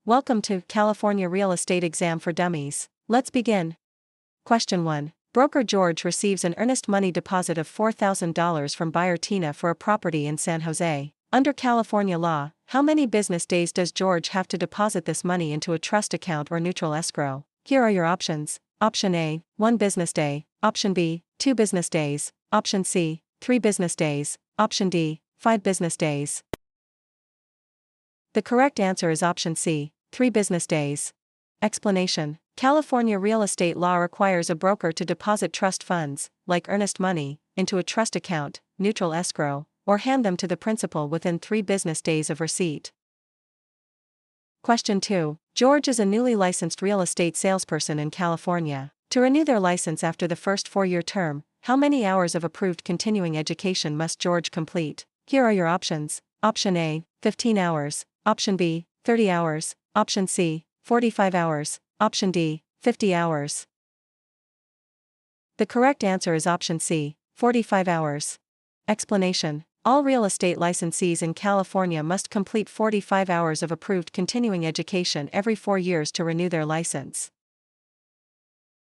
Welcome to California Real Estate Exam for Dummies. Let's begin. Question 1. Broker George receives an earnest money deposit of $4,000 from buyer Tina for a property in San Jose. Under California law, how many business days does George have to deposit this money into a trust account or neutral escrow? Here are your options. Option A, 1 business day. Option B, 2 business days. Option C, 3 business days. Option D, 5 business days. The correct answer is option C, 3 business days. Explanation. California real estate law requires a broker to deposit trust funds, like earnest money, into a trust account, neutral escrow, or hand them to the principal within 3 business days of receipt. Question 2. George is a newly licensed real estate salesperson in California. To renew their license after the first 4-year term, how many hours of approved continuing education must George complete? Here are your options. Option A, 15 hours. Option B, 30 hours. Option C, 45 hours. Option D, 50 hours. The correct answer is option C, 45 hours. Explanation. All real estate licensees in California must complete 45 hours of approved continuing education every 4 years to renew their license.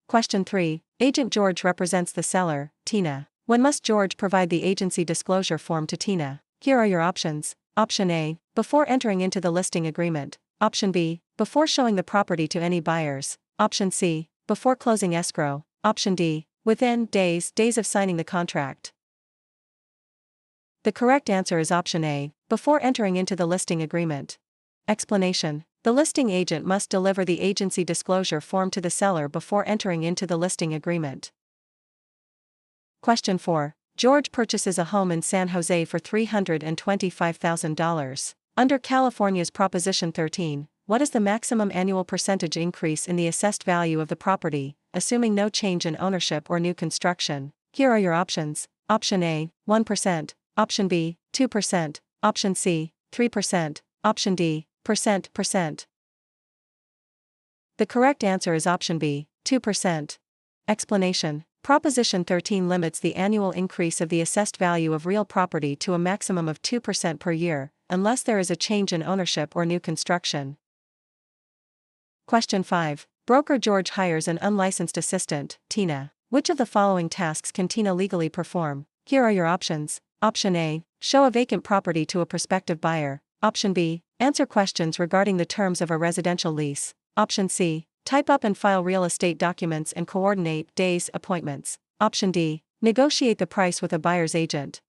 Question 3. Agent George represents the seller, Tina. When must George provide the agency disclosure form to Tina? Here are your options. Option A, before entering into the listing agreement. Option B, before showing the property to any buyers. Option C, before closing escrow. Option D, within days of signing the contract. The correct answer is option A, before entering into the listing agreement. Explanation. The listing agent must deliver the agency disclosure form to the seller before entering into the listing agreement. Question 4. George purchases a home in San Jose for $325,000. Under California's Proposition 13, what is the maximum annual percentage increase in the assessed value of the property, assuming no change in ownership or new construction? Here are your options. Option A, 1%. Option B, 2%. Option C, 3%. Option D, percent. The correct answer is option B, 2%. Explanation. Proposition 13 limits the annual increase of the assessed value of real property to a maximum of 2% per year, unless there is a change in ownership or new construction. Question 5. Broker George hires an unlicensed assistant, Tina. Which of the following tasks can Tina legally perform? Here are your options. Option A, show a vacant property to a prospective buyer. Option B, answer questions regarding the terms of a residential lease. Option C, type up and file real estate documents and coordinate days appointments. Option D, negotiate the price with a buyer's agent.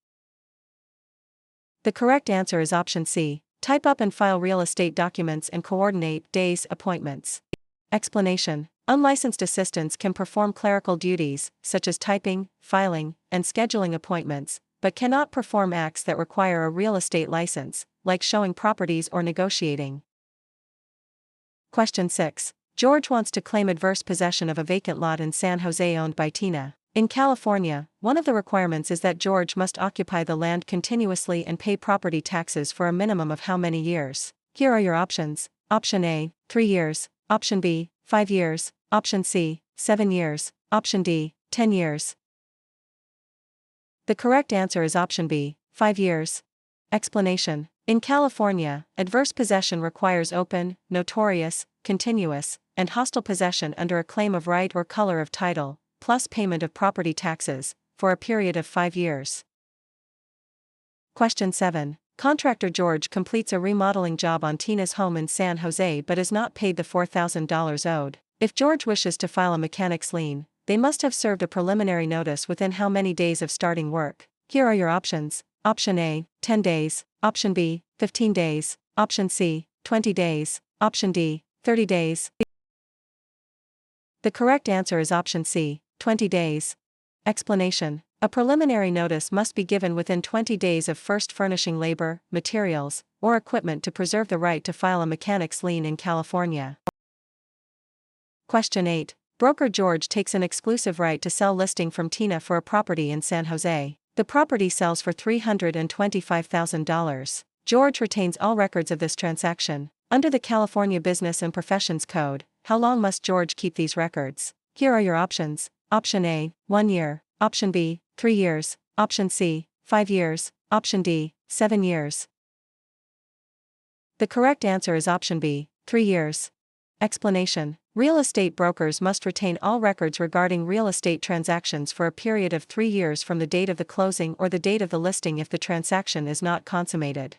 The correct answer is option C, type up and file real estate documents and coordinate days appointments. Explanation. Unlicensed assistants can perform clerical duties, such as typing, filing, and scheduling appointments, but cannot perform acts that require a real estate license, like showing properties or negotiating. Question 6. George wants to claim adverse possession of a vacant lot in San Jose owned by Tina. In California, one of the requirements is that George must occupy the land continuously and pay property taxes for a minimum of how many years? Here are your options. Option A, 3 years. Option B, 5 years. Option C, 7 years. Option D, 10 years. The correct answer is option B, 5 years. Explanation. In California, adverse possession requires open, notorious, continuous, and hostile possession under a claim of right or color of title, plus payment of property taxes, for a period of 5 years. Question 7. Contractor George completes a remodeling job on Tina's home in San Jose but is not paid the $4,000 owed. If George wishes to file a mechanic's lien, they must have served a preliminary notice within how many days of starting work? Here are your options. Option A, 10 days. Option B, 15 days. Option C, 20 days. Option D, 30 days. The correct answer is option C, 20 days. Explanation. A preliminary notice must be given within 20 days of first furnishing labor, materials, or equipment to preserve the right to file a mechanic's lien in California. Question 8. Broker George takes an exclusive right to sell listing from Tina for a property in San Jose. The property sells for $325,000. George retains all records of this transaction. Under the California Business and Professions Code, how long must George keep these records? Here are your options. Option A, 1 year. Option B, 3 years. Option C, 5 years. Option D, 7 years. The correct answer is option B, 3 years. Explanation: real estate brokers must retain all records regarding real estate transactions for a period of 3 years from the date of the closing or the date of the listing if the transaction is not consummated.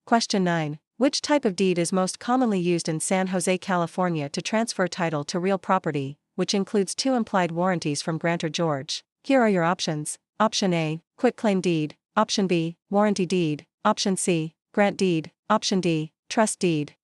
Question 9. Which type of deed is most commonly used in San Jose, California to transfer title to real property, which includes 2 implied warranties from grantor George? Here are your options. Option A, quitclaim deed. Option B, warranty deed. Option C, grant deed. Option D, trust deed.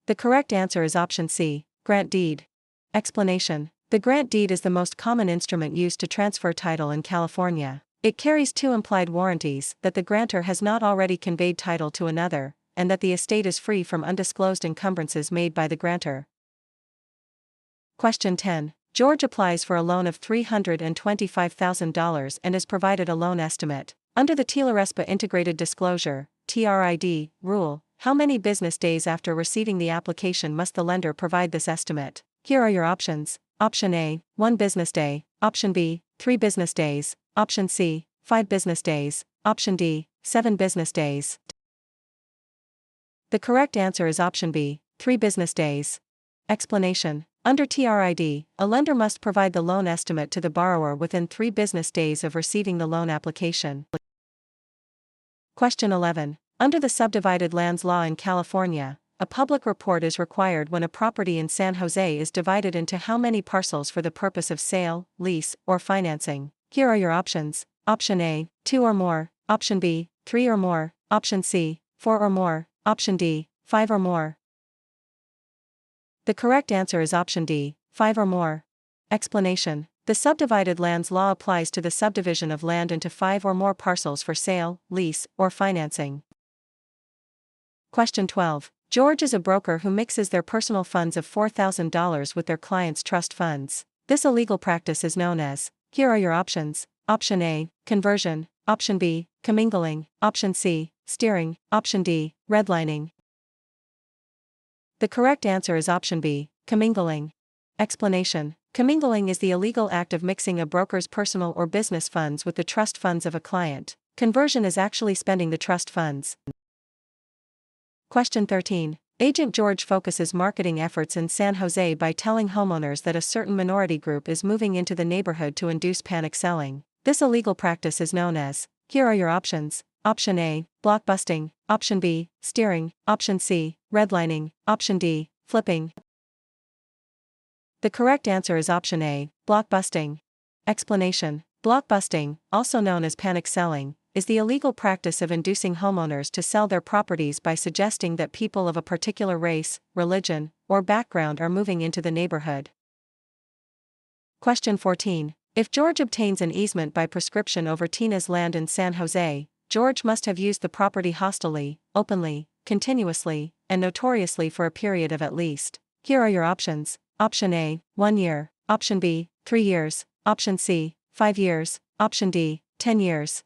The correct answer is option C, grant deed. Explanation: the grant deed is the most common instrument used to transfer title in California. It carries 2 implied warranties that the grantor has not already conveyed title to another, and that the estate is free from undisclosed encumbrances made by the grantor. Question 10. George applies for a loan of $325,000 and is provided a loan estimate. Under the TILARESPA Integrated Disclosure (TRID) rule, how many business days after receiving the application must the lender provide this estimate? Here are your options. Option A, 1 business day. Option B, 3 business days. Option C, 5 business days. Option D, 7 business days. The correct answer is option B, 3 business days. Explanation: under TRID, a lender must provide the loan estimate to the borrower within 3 business days of receiving the loan application. Question 11. Under the Subdivided Lands Law in California, a public report is required when a property in San Jose is divided into how many parcels for the purpose of sale, lease, or financing? Here are your options. Option A, 2 or more. Option B, 3 or more. Option C, 4 or more. Option D, 5 or more. The correct answer is option D, 5 or more. Explanation: the Subdivided Lands Law applies to the subdivision of land into 5 or more parcels for sale, lease, or financing. Question 12. George is a broker who mixes their personal funds of $4,000 with their clients' trust funds. This illegal practice is known as. Here are your options. Option A, conversion. Option B, commingling. Option C, steering. Option D, redlining. The correct answer is option B, commingling. Explanation: commingling is the illegal act of mixing a broker's personal or business funds with the trust funds of a client. Conversion is actually spending the trust funds. Question 13. Agent George focuses marketing efforts in San Jose by telling homeowners that a certain minority group is moving into the neighborhood to induce panic selling. This illegal practice is known as. Here are your options. Option A, blockbusting. Option B, steering. Option C, redlining. Option D, flipping. The correct answer is option A, blockbusting. Explanation: blockbusting, also known as panic selling, is the illegal practice of inducing homeowners to sell their properties by suggesting that people of a particular race, religion, or background are moving into the neighborhood. Question 14. If George obtains an easement by prescription over Tina's land in San Jose, George must have used the property hostilely, openly, continuously, and notoriously for a period of at least. Here are your options. Option A, 1 year. Option B, 3 years. Option C, 5 years. Option D, 10 years.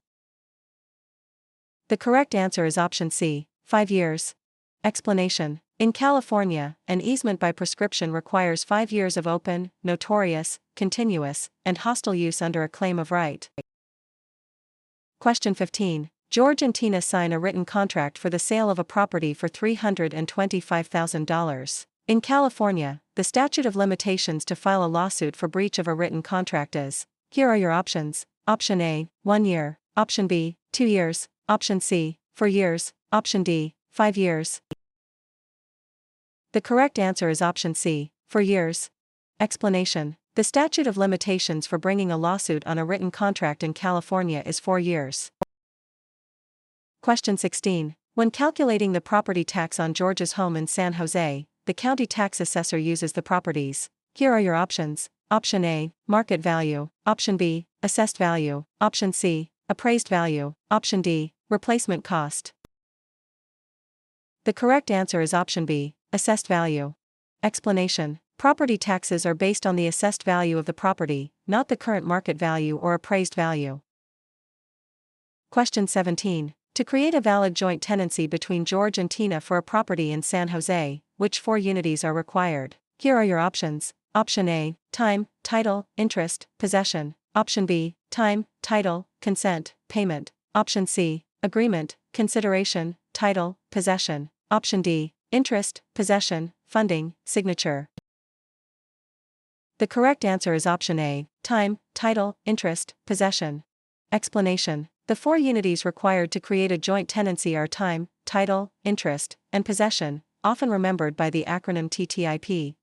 The correct answer is option C, 5 years. Explanation: in California, an easement by prescription requires 5 years of open, notorious, continuous, and hostile use under a claim of right. Question 15. George and Tina sign a written contract for the sale of a property for $325,000. In California, the statute of limitations to file a lawsuit for breach of a written contract is. Here are your options. Option A, 1 year. Option B, 2 years. Option C, 4 years. Option D, 5 years. The correct answer is option C, 4 years. Explanation: the statute of limitations for bringing a lawsuit on a written contract in California is 4 years. Question 16. When calculating the property tax on George's home in San Jose, the county tax assessor uses the properties. Here are your options. Option A, market value. Option B, assessed value. Option C, appraised value. Option D, replacement cost. The correct answer is option B, assessed value. Explanation: property taxes are based on the assessed value of the property, not the current market value or appraised value. Question 17. To create a valid joint tenancy between George and Tina for a property in San Jose, which 4 unities are required? Here are your options. Option A, time, title, interest, possession. Option B, time, title, consent, payment. Option C, agreement, consideration, title, possession. Option D. Interest, possession, funding, signature. The correct answer is option A. Time, title, interest, possession. Explanation. The four unities required to create a joint tenancy are time, title, interest, and possession, often remembered by the acronym TTIP.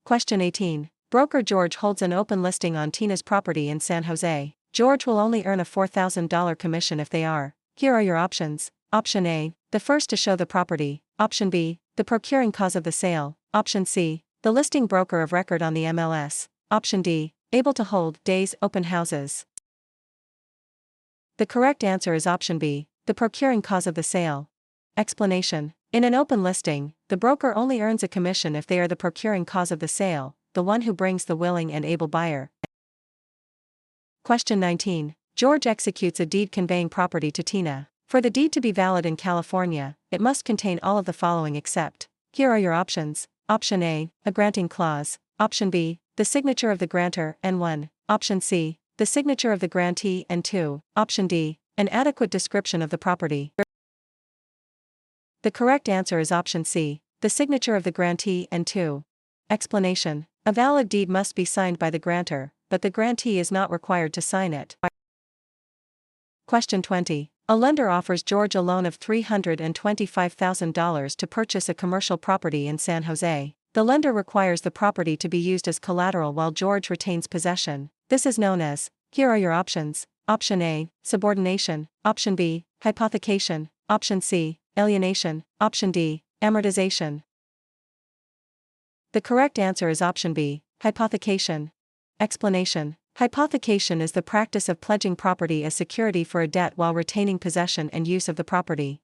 Question 18. Broker George holds an open listing on Tina's property in San Jose. George will only earn a $4,000 commission if they are. Here are your options. Option A. The first to show the property. Option B. The procuring cause of the sale. Option C. The listing broker of record on the MLS. Option D. Able to hold days open houses. The correct answer is option B. The procuring cause of the sale. Explanation. In an open listing, the broker only earns a commission if they are the procuring cause of the sale, the one who brings the willing and able buyer. Question 19. George executes a deed conveying property to Tina. For the deed to be valid in California, it must contain all of the following except. Here are your options. Option A. A granting clause. Option B. The signature of the grantor, N1. Option C. The signature of the grantee, N2. Option D. An adequate description of the property. The correct answer is option C. The signature of the grantee, N2. Explanation. A valid deed must be signed by the grantor, but the grantee is not required to sign it. Question 20. A lender offers George a loan of $325,000 to purchase a commercial property in San Jose. The lender requires the property to be used as collateral while George retains possession. This is known as. Here are your options. Option A. Subordination. Option B. Hypothecation. Option C. Alienation. Option D. Amortization. The correct answer is option B. Hypothecation. Explanation. Hypothecation is the practice of pledging property as security for a debt while retaining possession and use of the property.